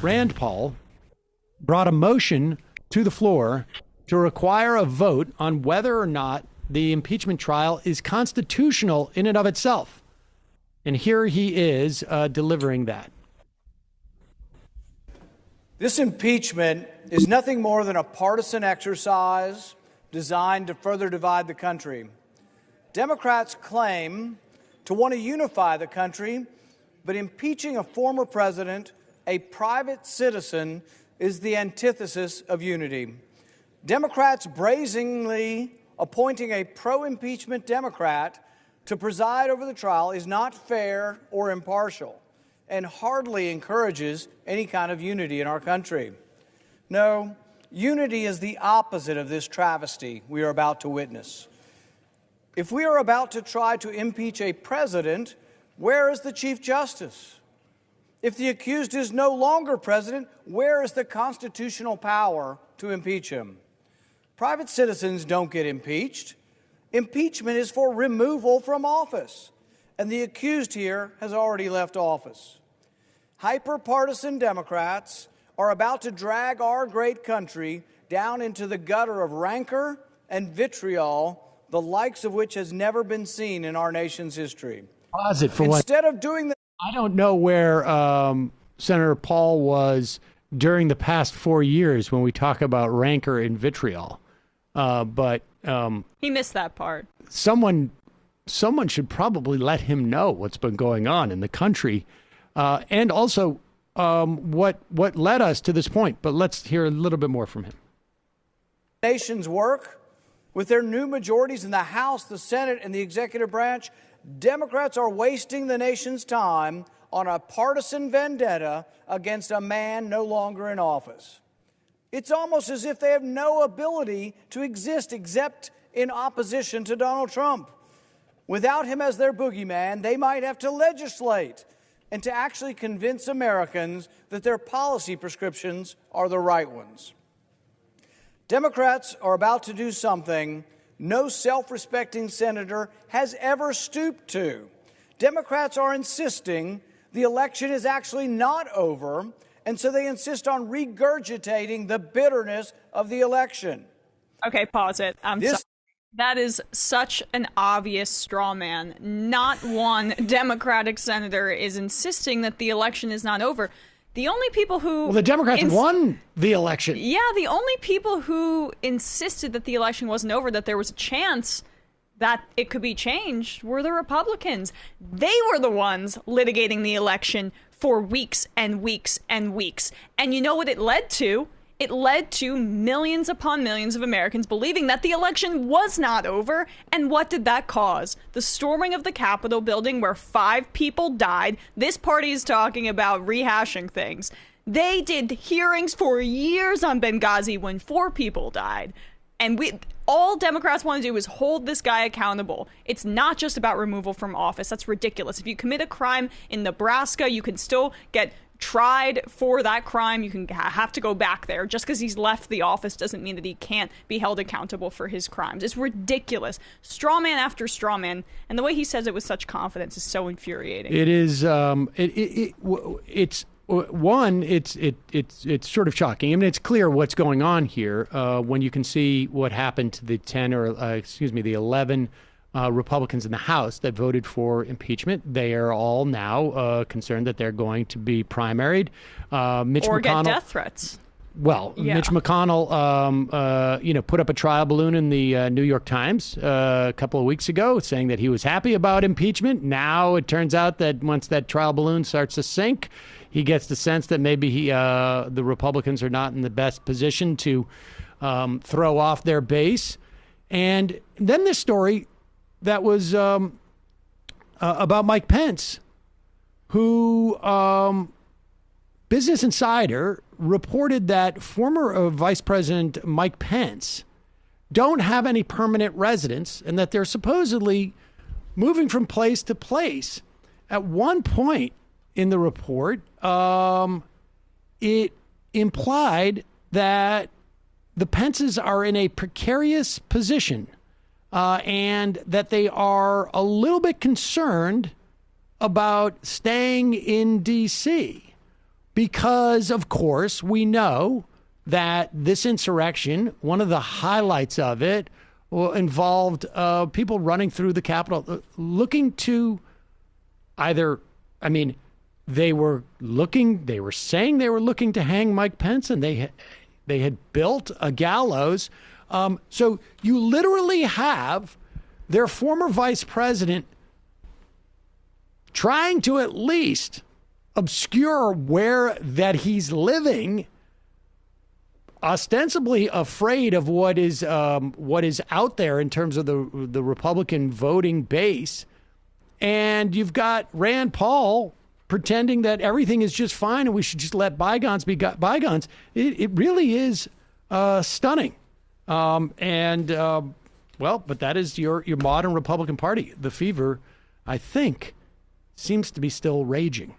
Rand Paul brought a motion to the floor to require a vote on whether or not the impeachment trial is constitutional in and of itself. And here he is delivering that. This impeachment is nothing more than a partisan exercise designed to further divide the country. Democrats claim to want to unify the country, but impeaching a former president, a private citizen, is the antithesis of unity. Democrats brazenly appointing a pro-impeachment Democrat to preside over the trial is not fair or impartial, and hardly encourages any kind of unity in our country. No, unity is the opposite of this travesty we are about to witness. If we are about to try to impeach a president, where is the Chief Justice? If the accused is no longer president, where is the constitutional power to impeach him? Private citizens don't get impeached. Impeachment is for removal from office, and the accused here has already left office. Hyper-partisan Democrats are about to drag our great country down into the gutter of rancor and vitriol, the likes of which has never been seen in our nation's history. Pause it for Instead of doing the I don't know where Senator Paul was during the past 4 years when we talk about rancor and vitriol, but he missed that part. Someone should probably let him know what's been going on in the country, and also what led us to this point. But let's hear a little bit more from him. Nation's work. With their new majorities in the House, the Senate, and the executive branch, Democrats are wasting the nation's time on a partisan vendetta against a man no longer in office. It's almost as if they have no ability to exist except in opposition to Donald Trump. Without him as their boogeyman, they might have to legislate and to actually convince Americans that their policy prescriptions are the right ones. Democrats are about to do something no self-respecting senator has ever stooped to. Democrats are insisting the election is actually not over, and so they insist on regurgitating the bitterness of the election. Okay, pause it. That is such an obvious straw man. Not one Democratic senator is insisting that the election is not over. The only people who... Well, the Democrats won the election. Yeah, the only people who insisted that the election wasn't over, that there was a chance that it could be changed, were the Republicans. They were the ones litigating the election for weeks and weeks and weeks. And you know what it led to? It led to millions upon millions of Americans believing that the election was not over. And what did that cause? The storming of the Capitol building where 5 people died. This party is talking about rehashing things. They did hearings for years on Benghazi when 4 people died. And all Democrats want to do is hold this guy accountable. It's not just about removal from office. That's ridiculous. If you commit a crime in Nebraska, you can still get tried for that crime. You can have to go back there. Just because he's left the office doesn't mean that he can't be held accountable for his crimes. It's ridiculous. Straw man after straw man. And the way he says it with such confidence is so infuriating. It is. It's sort of shocking. I mean, it's clear what's going on here when you can see what happened to the 11 Republicans in the House that voted for impeachment. They are all now concerned that they're going to be primaried. Mitch or McConnell, get death threats. Well, yeah. Mitch McConnell, put up a trial balloon in the New York Times a couple of weeks ago, saying that he was happy about impeachment. Now it turns out that once that trial balloon starts to sink, he gets the sense that maybe the Republicans are not in the best position to throw off their base. And then this story that was about Mike Pence, who Business Insider reported that former Vice President Mike Pence don't have any permanent residence and that they're supposedly moving from place to place. At one point in the report, it implied that the Pences are in a precarious position and that they are a little bit concerned about staying in D.C., because, of course, we know that this insurrection, one of the highlights of it, involved people running through the Capitol looking to either, they were saying they were looking to hang Mike Pence, and they had built a gallows. So you literally have their former vice president trying to at least obscure where that he's living, ostensibly afraid of what is out there in terms of the Republican voting base. And you've got Rand Paul pretending that everything is just fine and we should just let bygones be bygones. It really is stunning. But that is your modern Republican Party. The fever, I think, seems to be still raging.